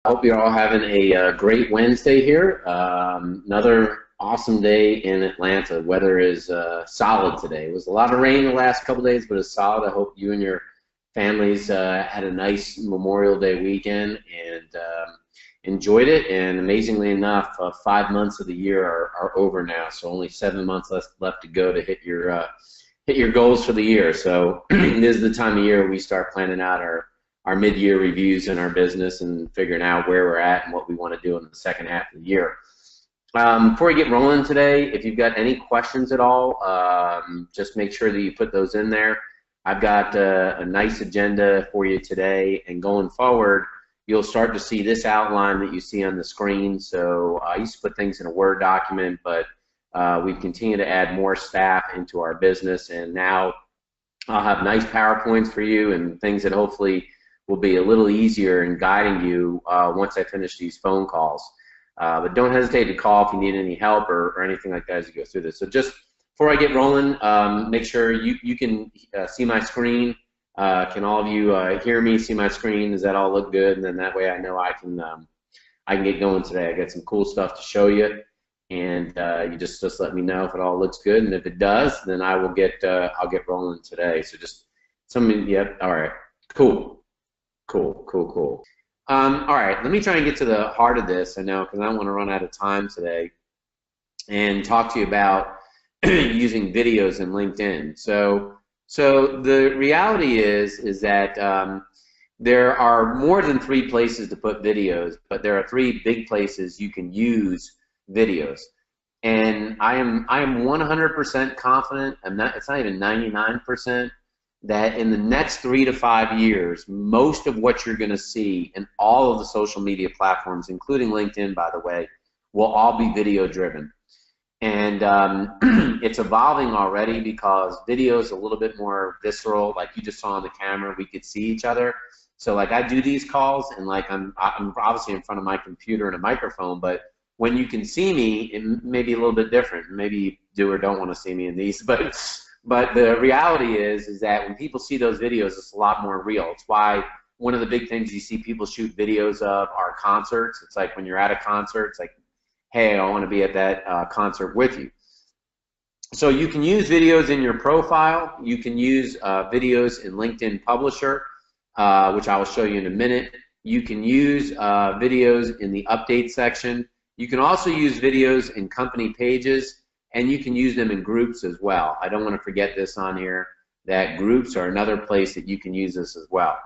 I hope you're all having a great Wednesday here. Another awesome day in Atlanta. Weather is solid today. It was a lot of rain the last couple days, but it's solid. I hope you and your families had a nice Memorial Day weekend and enjoyed it. And amazingly enough, 5 months of the year are over now, so only 7 months left to go to hit your goals for the year. So this is the time of year we start planning out our mid-year reviews in our business and figuring out where we're at and what we want to do in the second half of the year. Before we get rolling today, if you've got any questions at all, just make sure that you put those in there. I've got a nice agenda for you today, and going forward, you'll start to see this outline that you see on the screen. So I used to put things in a Word document, but we've continued to add more staff into our business, and now I'll have nice PowerPoints for you and things that hopefully will be a little easier in guiding you once I finish these phone calls. But don't hesitate to call if you need any help or anything like that as you go through this. So just before I get rolling, make sure you can see my screen. Can all of you hear me, see my screen? Does that all look good? And then that way I know I can get going today. I got some cool stuff to show you, and you just let me know if it all looks good. And if it does, then I'll get rolling today. So just yep. All right. Cool. Cool. All right, let me try and get to the heart of this, I know, because I don't want to run out of time today, and talk to you about using videos in LinkedIn. So the reality is that there are more than 3 places to put videos, but there are 3 big places you can use videos. And I am 100% confident, it's not even 99%, that in the next 3 to 5 years, most of what you're going to see in all of the social media platforms, including LinkedIn, by the way, will all be video driven. And it's evolving already because video is a little bit more visceral. Like you just saw on the camera, we could see each other. So like I do these calls, and like I'm obviously in front of my computer and a microphone, but when you can see me, it may be a little bit different. Maybe you do or don't want to see me in these, but the reality is that when people see those videos, it's a lot more real. It's why one of the big things you see people shoot videos of are concerts. It's like when you're at a concert, it's like, hey, I want to be at that concert with you. So you can use videos in your profile. You can use videos in LinkedIn Publisher, which I will show you in a minute. You can use videos in the update section. You can also use videos in company pages, and you can use them in groups as well. I don't want to forget this on here, that groups are another place that you can use this as well.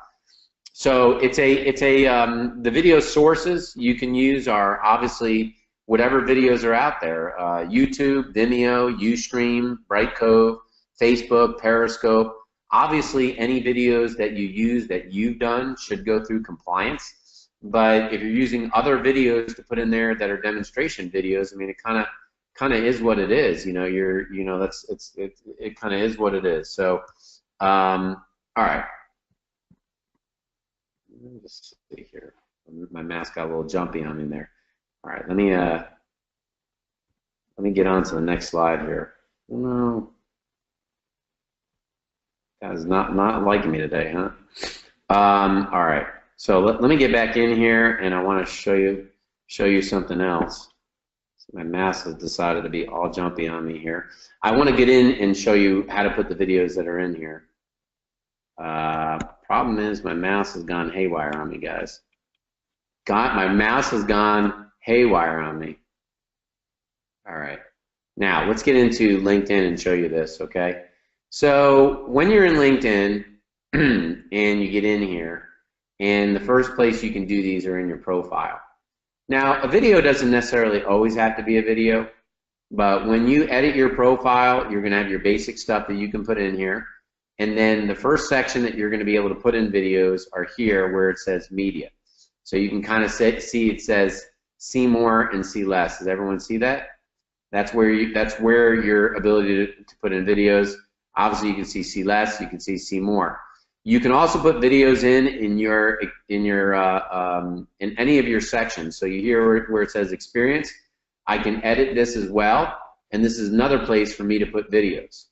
So the video sources you can use are obviously whatever videos are out there, YouTube, Vimeo, Ustream, Brightcove, Facebook, Periscope. Obviously, any videos that you use that you've done should go through compliance. But if you're using other videos to put in there that are demonstration videos, I mean, it kind of is what it is, it kind of is what it is. So, all right. Let me just see here. My mask got a little jumpy on me there. All right, let me get on to the next slide here. No, guys, not liking me today, huh? All right. So let me get back in here, and I want to show you something else. My mask has decided to be all jumpy on me here. I want to get in and show you how to put the videos that are in here. Problem is my mouse has gone haywire on me, guys. My mouse has gone haywire on me. All right. Now, let's get into LinkedIn and show you this, okay? So when you're in LinkedIn and you get in here, and the first place you can do these are in your profile. Now, a video doesn't necessarily always have to be a video, but when you edit your profile, you're going to have your basic stuff that you can put in here, and then the first section that you're going to be able to put in videos are here where it says media. So you can kind of see it says see more and see less. Does everyone see that? That's where your ability to put in videos. Obviously, you can see less. You can see more. You can also put videos in any of your sections. So you hear where it says experience. I can edit this as well, and this is another place for me to put videos.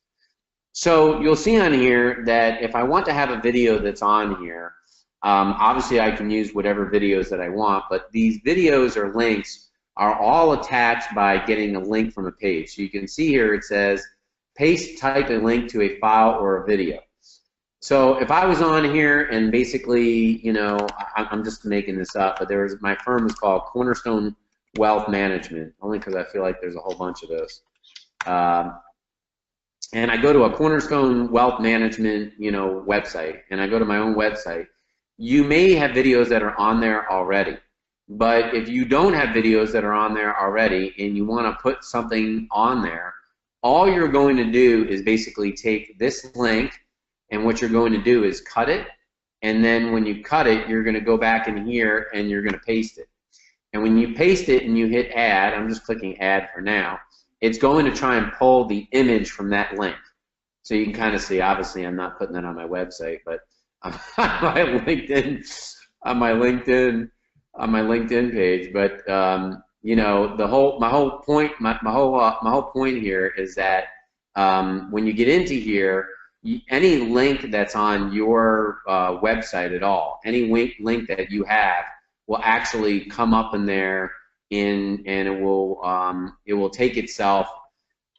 So you'll see on here that if I want to have a video that's on here, Obviously, I can use whatever videos that I want, but these videos or links are all attached by getting a link from a page. So you can see here it says, paste, type a link to a file or a video. So if I was on here and basically, you know, I'm just making this up, but my firm is called Cornerstone Wealth Management, only because I feel like there's a whole bunch of those. And I go to a Cornerstone Wealth Management, you know, website, and I go to my own website. You may have videos that are on there already, but if you don't have videos that are on there already and you want to put something on there, all you're going to do is basically take this link, and what you're going to do is cut it, and then when you cut it, you're going to go back in here and you're going to paste it. And when you paste it and you hit add, I'm just clicking add for now, it's going to try and pull the image from that link. So you can kind of see, obviously I'm not putting that on my website, but on my LinkedIn page. But you know, my whole point here is that when you get into here, any link that's on your website at all, any link that you have will actually come up in there, and it will take itself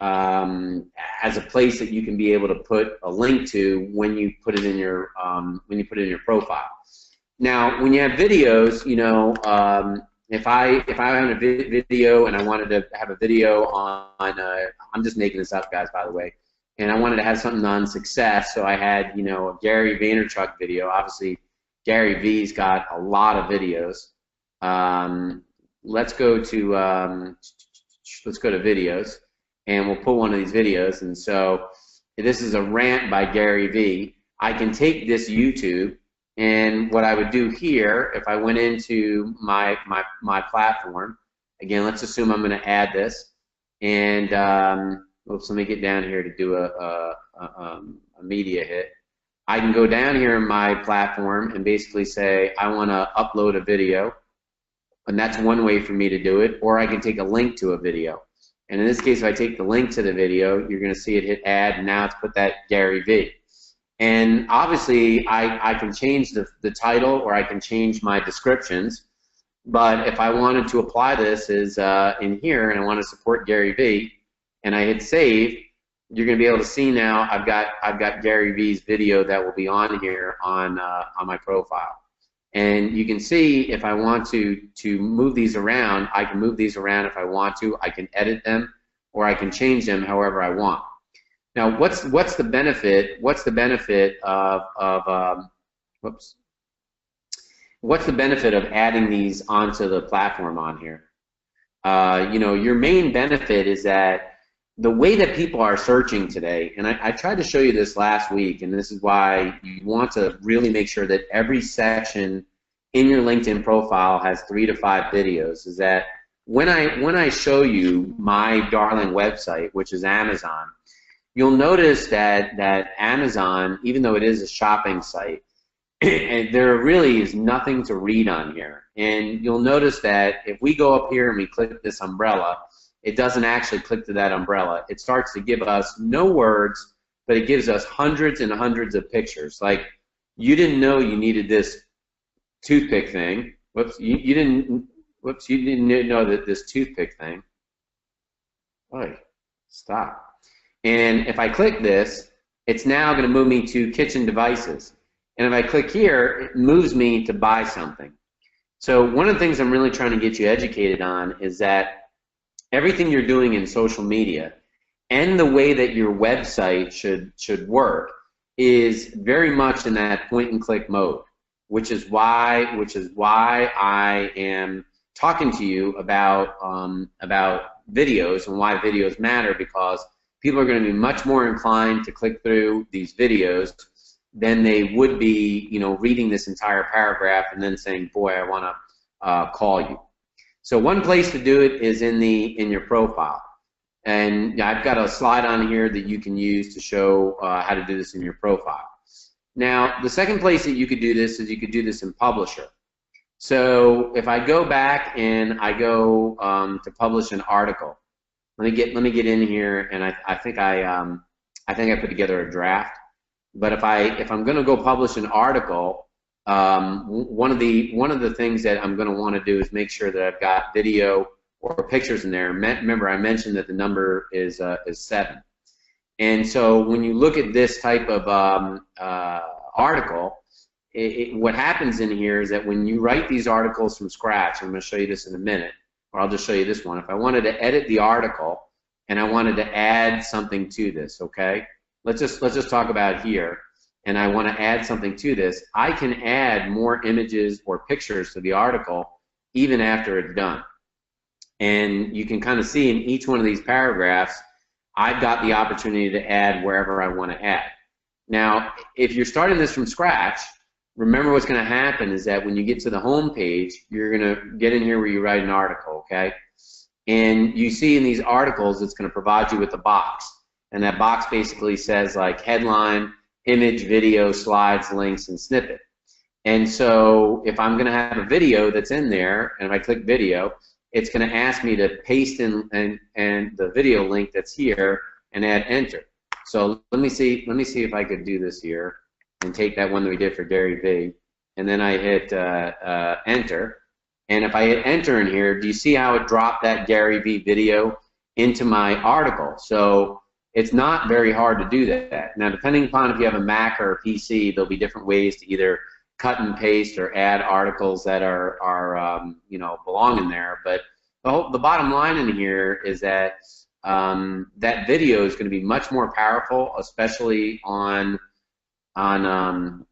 as a place that you can be able to put a link to when you put it in your profile. Now, when you have videos, you know, if I had a video and I wanted to have a video on I'm just making this up, guys, by the way, and I wanted to have something on success, so I had, you know, a Gary Vaynerchuk video. Obviously, Gary V's got a lot of videos. Let's go to videos, and we'll pull one of these videos. And so this is a rant by Gary V. I can take this YouTube, and what I would do here, if I went into my platform, again, let's assume I'm going to add this, and oops, let me get down here to do a media hit. I can go down here in my platform and basically say I want to upload a video, and that's one way for me to do it, or I can take a link to a video. And in this case, if I take the link to the video, you're going to see it hit add, and now it's put that Gary V. And obviously, I can change the title, or I can change my descriptions, but if I wanted to apply this as in here, and I want to support Gary V, and I hit save, you're going to be able to see now I've got Gary V's video that will be on here on my profile. And you can see if I want to move these around, I can move these around if I want to. I can edit them, or I can change them however I want. Now, what's the benefit? What's the benefit of what's the benefit of adding these onto the platform on here? You know, your main benefit is that the way that people are searching today, and I tried to show you this last week, and this is why you want to really make sure that every section in your LinkedIn profile has 3 to 5 videos, is that when I show you my darling website, which is Amazon, you'll notice that Amazon, even though it is a shopping site, there really is nothing to read on here. And you'll notice that if we go up here and we click this umbrella, it doesn't actually click to that umbrella. It starts to give us no words, but it gives us hundreds and hundreds of pictures. Like, you didn't know you needed this toothpick thing. Whoops, you didn't know that this toothpick thing. Oy, stop. And if I click this, it's now going to move me to kitchen devices. And if I click here, it moves me to buy something. So one of the things I'm really trying to get you educated on is that everything you're doing in social media and the way that your website should work is very much in that point and click mode, which is why I am talking to you about videos and why videos matter, because people are going to be much more inclined to click through these videos than they would be, you know, reading this entire paragraph and then saying, boy, I want to call you. So one place to do it is in your profile, and I've got a slide on here that you can use to show how to do this in your profile. Now, the second place that you could do this is you could do this in Publisher. So if I go back and I go to publish an article, let me get in here, and I think I put together a draft. But if I'm going to go publish an article, one of the things that I'm going to want to do is make sure that I've got video or pictures in there. Remember, I mentioned that the number is 7. And so when you look at this type of article, what happens in here is that when you write these articles from scratch, I'm going to show you this in a minute, or I'll just show you this one. If I wanted to edit the article and I wanted to add something to this, okay? Let's just talk about here, and I want to add something to this. I can add more images or pictures to the article even after it's done. And you can kind of see in each one of these paragraphs, I've got the opportunity to add wherever I want to add. Now, if you're starting this from scratch, remember what's going to happen is that when you get to the home page, you're going to get in here where you write an article, okay? And you see in these articles, it's going to provide you with a box. And that box basically says like headline, image, video, slides, links, and snippet. And so if I'm going to have a video that's in there, and if I click video, it's going to ask me to paste in and the video link that's here and add enter. So let me see if I could do this here and take that one that we did for Gary V, and then I hit enter. And if I hit enter in here, do you see how it dropped that Gary V video into my article? So it's not very hard to do that. Now, depending upon if you have a Mac or a PC, there'll be different ways to either cut and paste or add articles that are you know, belong in there. But the bottom line in here is that that video is going to be much more powerful, especially on LinkedIn.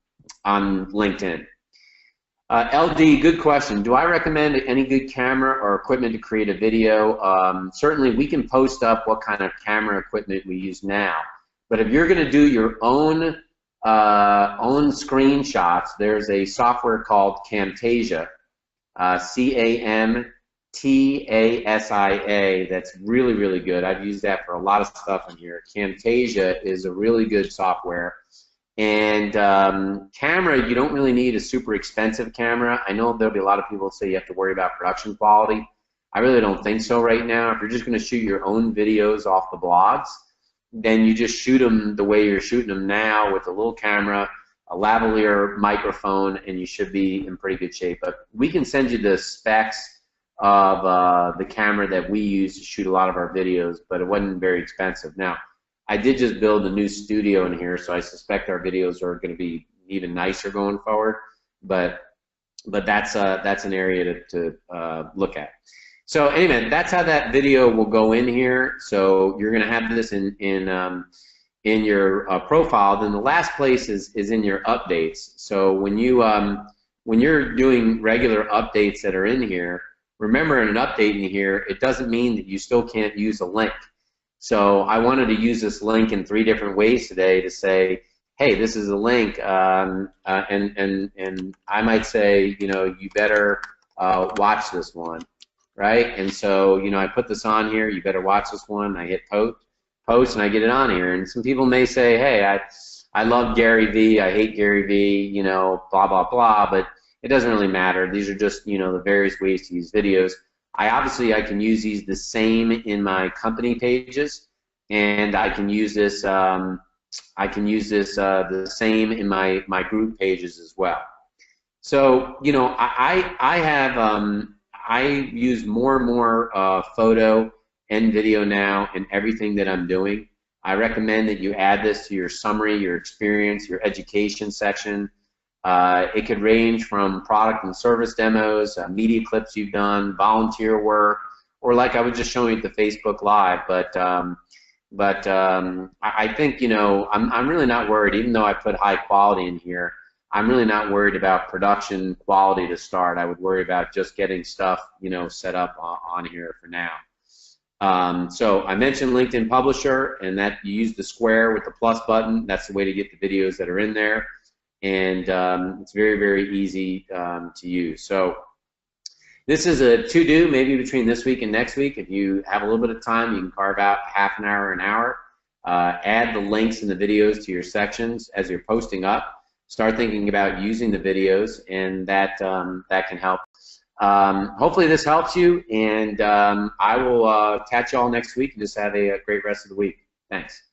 LD, good question. Do I recommend any good camera or equipment to create a video? Certainly, we can post up what kind of camera equipment we use now. But if you're going to do your own screenshots, there's a software called Camtasia, C-A-M-T-A-S-I-A, that's really, really good. I've used that for a lot of stuff in here. Camtasia is a really good software. And camera, you don't really need a super expensive camera. I know there'll be a lot of people that say you have to worry about production quality. I really don't think so right now. If you're just going to shoot your own videos off the blogs, then you just shoot them the way you're shooting them now with a little camera, a lavalier microphone, and you should be in pretty good shape. But we can send you the specs of the camera that we use to shoot a lot of our videos, but it wasn't very expensive. Now, I did just build a new studio in here, so I suspect our videos are going to be even nicer going forward. But that's an area to look at. So anyway, that's how that video will go in here. So you're going to have this in your profile. Then the last place is in your updates. So when you're doing regular updates that are in here, remember in an update in here, it doesn't mean that you still can't use a link. So I wanted to use this link in 3 different ways today to say, hey, this is a link, and I might say, you know, you better watch this one, right? And so, you know, I put this on here, you better watch this one. I hit post, and I get it on here. And some people may say, hey, I love Gary V, I hate Gary V, you know, blah, blah, blah, but it doesn't really matter. These are just, you know, the various ways to use videos. I can use these the same in my company pages, and I can use this the same in my group pages as well. So, you know, I use more and more photo and video now in everything that I'm doing. I recommend that you add this to your summary, your experience, your education section. It could range from product and service demos, media clips you've done, volunteer work, or like I was just showing you at the Facebook Live. But I think, you know, I'm really not worried, even though I put high quality in here. I'm really not worried about production quality to start. I would worry about just getting stuff, you know, set up on here for now. So I mentioned LinkedIn Publisher, and that you use the square with the plus button. That's the way to get the videos that are in there. And it's very, very easy to use. So this is a to-do maybe between this week and next week. If you have a little bit of time, you can carve out half an hour, an hour. Add the links and the videos to your sections as you're posting up. Start thinking about using the videos, and that can help. Hopefully this helps you, and I will catch you all next week, and just have a great rest of the week. Thanks.